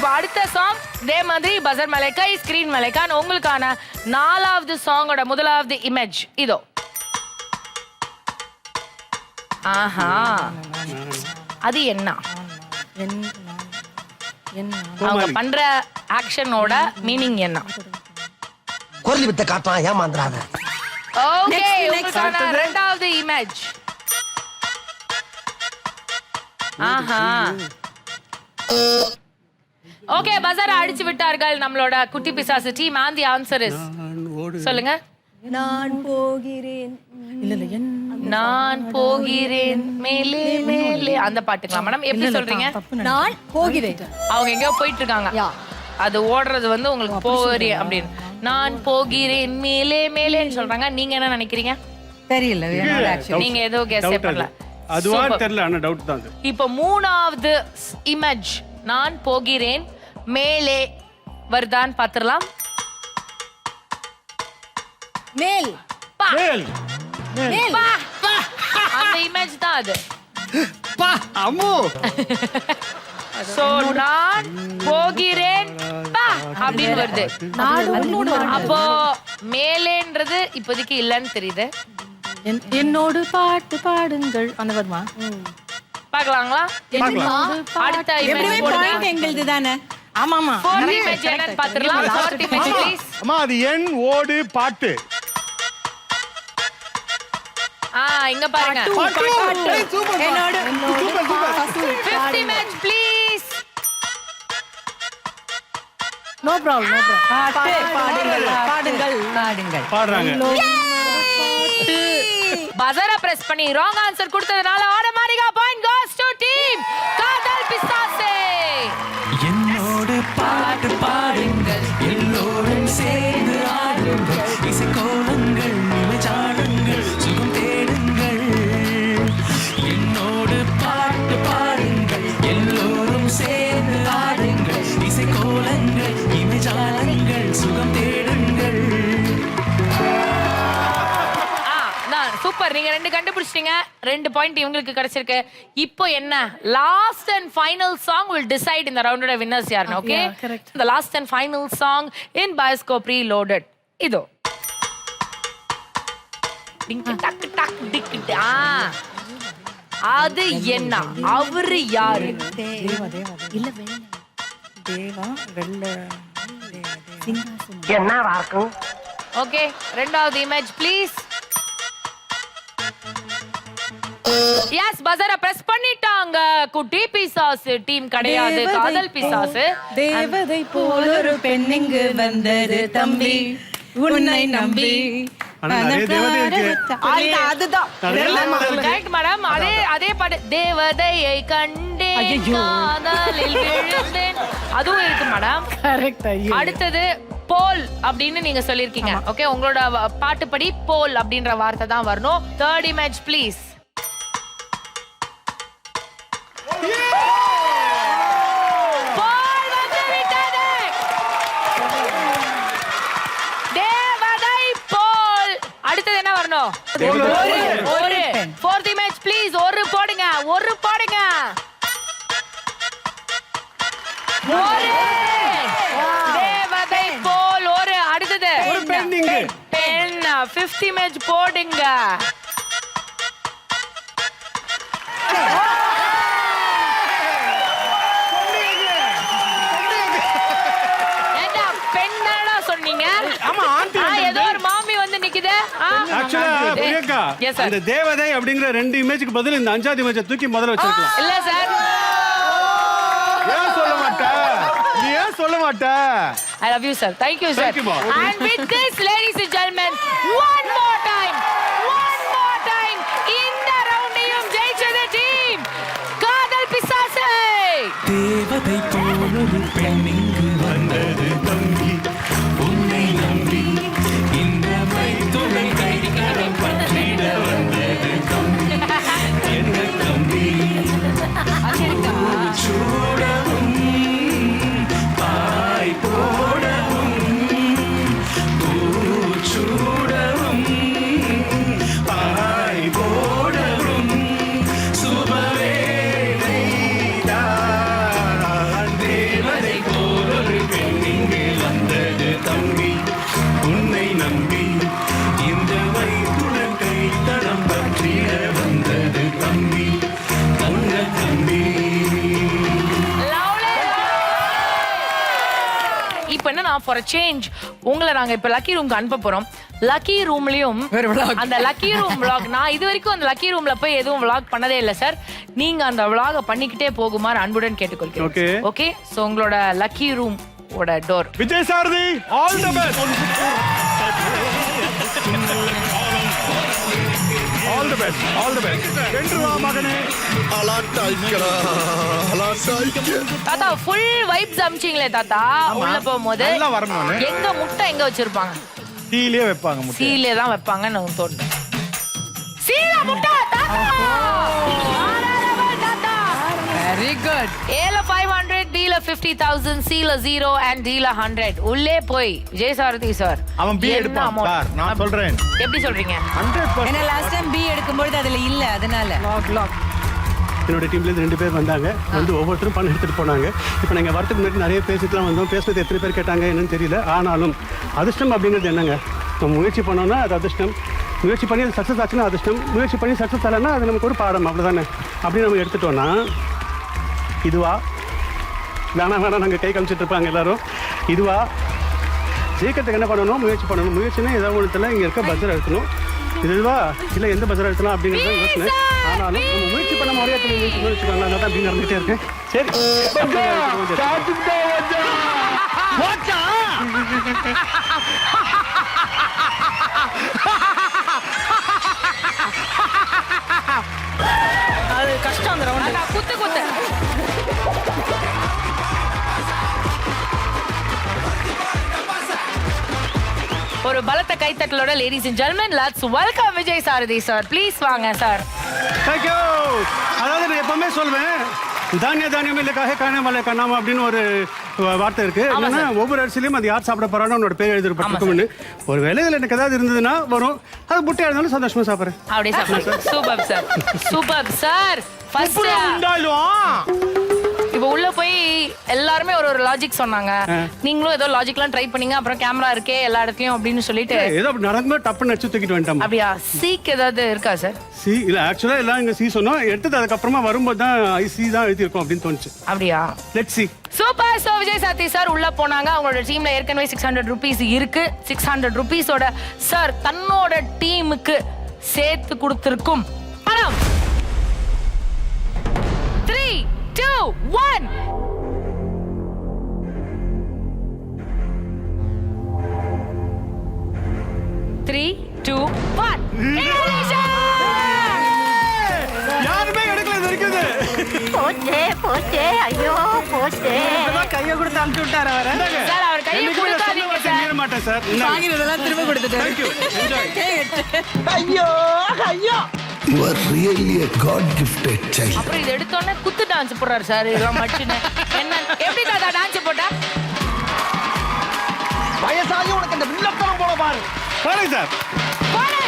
இப்போ அடுத்த சாங் இதே மாதிரி பசர் மலைக்கா ஸ்கிரீன் மலைக்கான உங்களுக்கான 4வது சாங்கோட முதலாவது இமேஜ் இதோ. ஆஹா, அது என்ன? அவங்க பண்ற ஆக்ஷனோட மீனிங் என்ன? குரல் வித்த காட்டா ஏமாந்துறாத. ஓகே, உங்களுக்கான 2வது இமேஜ். ஆஹா, ஓகே, பஜார அடிச்சு விட்டார்கள் நம்மளோட குட்டி பிசாசு team. and the answer is சொல்லுங்க. நான் போகிறேன், நான் போகிறேன் மேலே மேலே, அந்த பாட்டுங்களா மேடம்? எப்படி சொல்றீங்க? நான் போகிறேன். அவங்க எங்கேயோ போயிட்டு இருக்காங்க, அது ஓடுறது வந்து உங்களுக்கு போகிறேன் அப்படின்னு. நான் போகிறேன் மேலே மேலேன்னு சொல்றாங்க. நீங்க என்ன நினைக்கிறீங்க? தெரியல, நீங்க ஏதோ கெஸ் பண்ணல. அதுவா தெரியல, ஆனா டவுட் தான். இப்போ 3வது இமேஜ் நான் போகிறேன் மேலே வருதான் பாத்துறலாம். மேல் மேல் மேல் அந்த இமேஜ் தான் அது. பா அம்மு. சோ நான் போகிறேன் பா அப்படின்னு வருது. அப்போ மேலேன்றது இப்போதைக்கு இல்லன்னு தெரியுது. என்னோடு பாட்டு பாடுங்கள் அந்த வருமா? பார்க்கலாங்களா? அடுத்த இமேஜ் போடுங்க. எங்களுது தானே. ஆமா ஆமா, 4th இமேஜ் என்னன்னு பாத்துறலாம். 4th image please. அம்மா அது என் ஓடு பாட்டு. இங்க பாருங்க. என்னோட 5th image please. No problem, no problem. பாடுங்கள் பாடுங்கள் பாடுங்கள் பாடுறாங்க. பஜர பிரஸ் பண்ணி ராங் ஆன்சர் கொடுத்ததனால ஆட்டோமேட்டிக்கா பாயிண்ட் கோஸ் டு டீம் காதல் பிசாசே. என்னோடு பாட்டு பாடுங்கள், எல்லோரும் சேர்ந்து ஆடுங்கள், இசைக்கோலங்கள் நிலச்சாடுங்கள், சுகம் தேடுங்கள். என்னோடு பாட்டு பாடுங்கள், எல்லோரும் சேர்ந்து ஆடுங்கள், இசைக்கோலங்கள் இமைஜாலங்கள், சுகம் தேடுங்கள். சூப்பர், நீங்க 2 கண்டுபிடிச்சிட்டீங்க. 2 பாயிண்ட் இவங்களுக்கு கிடைச்சிருக்கு. இப்போ என்ன, last and final song will decide இந்த ரவுண்டோட winners யாருன்னு. Okay, the last and final song in Bioscope Reloaded இதோ. டிங்க் டக் டக் டிக். அது என்ன, அவரு யாரு? தேவா இல்ல வெள்ள தேவா வெள்ள சிங்காசனம். என்ன இருக்கும்? ஓகே, 2வது இமேஜ் ப்ளீஸ். எஸ், பஜர பிரஸ் பண்ணிட்டாங்க. குட்டி பிசாசு டீம் கிடையாது, காதல் பிசாசு. தேவதை போல ஒரு பெண் இங்கு வந்தது தம்பி, உன்னை நம்பி. அதுதான் கரெக்ட் மேடம். அதே பாட்டு தேவதையை கண்டேன் காதலில் விழுந்தேன், அதுவும் இருக்கு மேடம். கரெக்ட். அடுத்தது போல் அப்படின்னு நீங்க சொல்லிருக்கீங்க. ஓகே, உங்களோட பாட்டுப்படி போல் அப்படின்ற வார்த்தை தான் வரணும். 3rd image please. போல் வந்து விட்டது. தேவதை போல். அடுத்தது என்ன வரணும்? ஒரு 4th இமேஜ் ப்ளீஸ். ஒரு போடுங்க, ஒரு போடுங்க. ஒரு தேவதை போல் ஒரு. அடுத்தது பெண். 5th இமேஜ் போடுங்க. ஏண்டா பெண் தானடா சொன்னீங்க? ஏதோ ஒரு மாமி வந்து நிக்குது. ஆக்சுவலா பிரியங்கா, Yes, sir. அந்த தேவதை அப்படிங்கிற 2 இமேஜ்க்கு பதில் இந்த 5வது இமேஜை தூக்கி முதல்ல வச்சிருக்கலாம். இல்ல சார், ஏன் சொல்ல மாட்டே? நீ ஏன் சொல்ல மாட்டே? I love you, sir. Thank you, sir. Thank you, ma'am. And with this, ladies and gentlemen, one more time, இந்த ரவுண்டையும் ஜெயிச்சது டீம் காதல் பிசாசே. தேவதை போலொரு பெண் இங்கு வந்தது தம்பி, உன்னை நம்பி இந்த மைத்துளை கைகரம் பற்றிட வந்தது தம்பி. என்ன தம்பி சூடவும் பாய் போடவும் பூச்சூடவும் பாய் போடவும் சுபவேதை தான் தேவதை போ இப்போ என்னன்னா ஃபார் சேஞ்ச் உங்களை நாங்க இப்ப லக்கி ரூம்க்கு அனுப்ப போறோம். லக்கி ரூம்லயும் அந்த லக்கி ரூம் vlog நான் இது வரைக்கும் அந்த லக்கி ரூம்ல போய் எதுவும் vlog பண்ணதே இல்ல சார். நீங்க அந்த vlog பண்ணிக்கிட்டே போகுமாறு அன்புடன் கேட்டுக்கொள்கிறேன். ஓகே சோ உங்களோட லக்கி ரூம் ஓட door. Vijay Sarathi all the best. All the best. All the best. வென்று வா மகனே. தாத்தா ஃபுல் வைப்ஸ் அம்ச்சிங்களே தாத்தா. உள்ள போகும்போது நல்லா வரணும். எங்க முட்டை எங்க வச்சிருப்பாங்க? சீலே வைப்பாங்க முட்டை. சீலே தான் வைப்பாங்கன்னு எனக்கு தோணுது. சீல முட்டை தாத்தா. Very good. ஏல 500, டீல 50,000, சீல 0 and டீல 100. உள்ளே போய் விஜய் சாரதி சார் அவன் பி எடுப்பான் சார். நான் சொல்றேன். எப்படி சொல்றீங்க? 100%. ஏன்னா லாஸ்ட் டைம் பி எடுக்கும்போது அதுல இல்ல, அதனால என்னோட டீம்லேருந்து 2 பேர் வந்தாங்க. வந்து ஒவ்வொருத்தரும் பணம் எடுத்துகிட்டு போனாங்க. இப்போ நாங்கள் வரதுக்கு முன்னாடி நிறைய பேசிட்டுலாம் வந்தோம். பேசுனது எத்தனை பேர் கேட்டாங்க என்னன்னு தெரியல. ஆனாலும் அதிர்ஷ்டம் அப்படிங்கிறது என்னங்க, நம்ம முயற்சி பண்ணோன்னா அது அதிர்ஷ்டம். முயற்சி பண்ணி அது சக்ஸஸ் ஆச்சுன்னா அதிர்ஷ்டம். முயற்சி பண்ணி சக்ஸஸ் ஆகலைன்னா அது நமக்கு ஒரு பாடம், அவ்வளோதானே. அப்படி நம்ம எடுத்துட்டோன்னா இதுவா வேணாம் நாங்கள் கை காமிச்சிட்டு இருப்பாங்க எல்லாரும். இதுவா ஜெயிக்கிறதுக்கு என்ன பண்ணணும்? முயற்சி பண்ணணும். முயற்சினா ஏதாவது ஒன்றுத்தில் இங்கே இருக்க பஜ்ஜர் எடுக்கணும். இதுவா இல்லை எந்த பஜ்ஜர் எடுத்தலாம் அப்படிங்கிறத யோசனை. ஆனாலும் நம்ம முயற்சி பண்ண முறையாக முயற்சிக்காங்க. அதனால தான் அப்படி நடந்துகிட்டே இருக்கேன். சரி அது கஷ்டம் அந்த ரவுண்ட். குத்து குத்து. ஒரு பலத்த கைத்தட்டலோட ladies and gentlemen let's welcome Vijay Sarathi sir. Please வாங்க சார். தேங்க்யூ. அதாவது நான் எப்பவுமே சொல்வேன், தானியம் இல்லை காண மலை கண்ணாம அப்படின்னு ஒரு வார்த்தை இருக்கு. என்னன்னா ஒவ்வொரு அரிசிலையும் அது யார் சாப்பிட போறானோ உன்னோட பேர் எழுதிருப்போம்னு. ஒரு வேலையில் எனக்கு ஏதாவது இருந்ததுன்னா வரும். அது முட்டையா இருந்தாலும் சந்தோஷமா சாப்பிட்றேன். அப்படியே sir. Super sir. Super sir. First இப்போ உள்ள போய் எல்லாருமே ஒரு லாஜிக் சொன்னாங்க. நீங்களும் ஏதோ லாஜிக்லாம் ட்ரை பண்ணீங்க. அப்புறம் கேமரா இருக்கே எல்லா இடத்துலயும் அப்படின்னு சொல்லிட்டு ஏதோ நடக்கும்போது டப்புன்னு அடிச்சு தூக்கிட்டு வந்துட்டோம். அப்படியா? சீக் ஏதாவது இருக்கா சார்? சி இல்ல, ஆக்சுவலா எல்லாம் இங்க சி சொன்னோம். எடுத்தது அதுக்கப்புறமா வரும்போது தான் சி தான் எழுதியிருக்கோம் அப்படின்னு தோணுச்சு. அப்படியா? Let's see. Super. So Vijay Sarathi sir உள்ள போனாங்க. அவங்களோட டீம்ல ஏற்கனவே 600 rupees இருக்கு. 600 rupees-ஓட சார் தன்னோட டீமுக்கு சேர்த்து கொடுத்திருக்கும் பணம் 3, 2, 1. யாருமே எடுக்கல இது இருக்குது. போச்சே ஐயோ போச்சே. கையை கொடுத்து அனுப்பிச்சு விட்டாரு அவரை. சார் அவர் கையை கொடுக்காதீங்க சார். மீற மாட்டேன் சார். வாங்கினதெல்லாம் திரும்ப கொடுத்துட்டாரு. Thank you. Enjoy. ஐயோ ஐயோ. You are really a God gifted child. அப்புறம் இது எடுத்தோன்னே குத்து டான்ஸ் போடுறாரு சார். இதெல்லாம் மச்சுன்னு என்ன எப்படி தாத்தா டான்ஸ் போட்டா? வயசாகி உனக்கு அந்த வில்லத்தனம் போல பாரு. பாருங்க சார். போடு.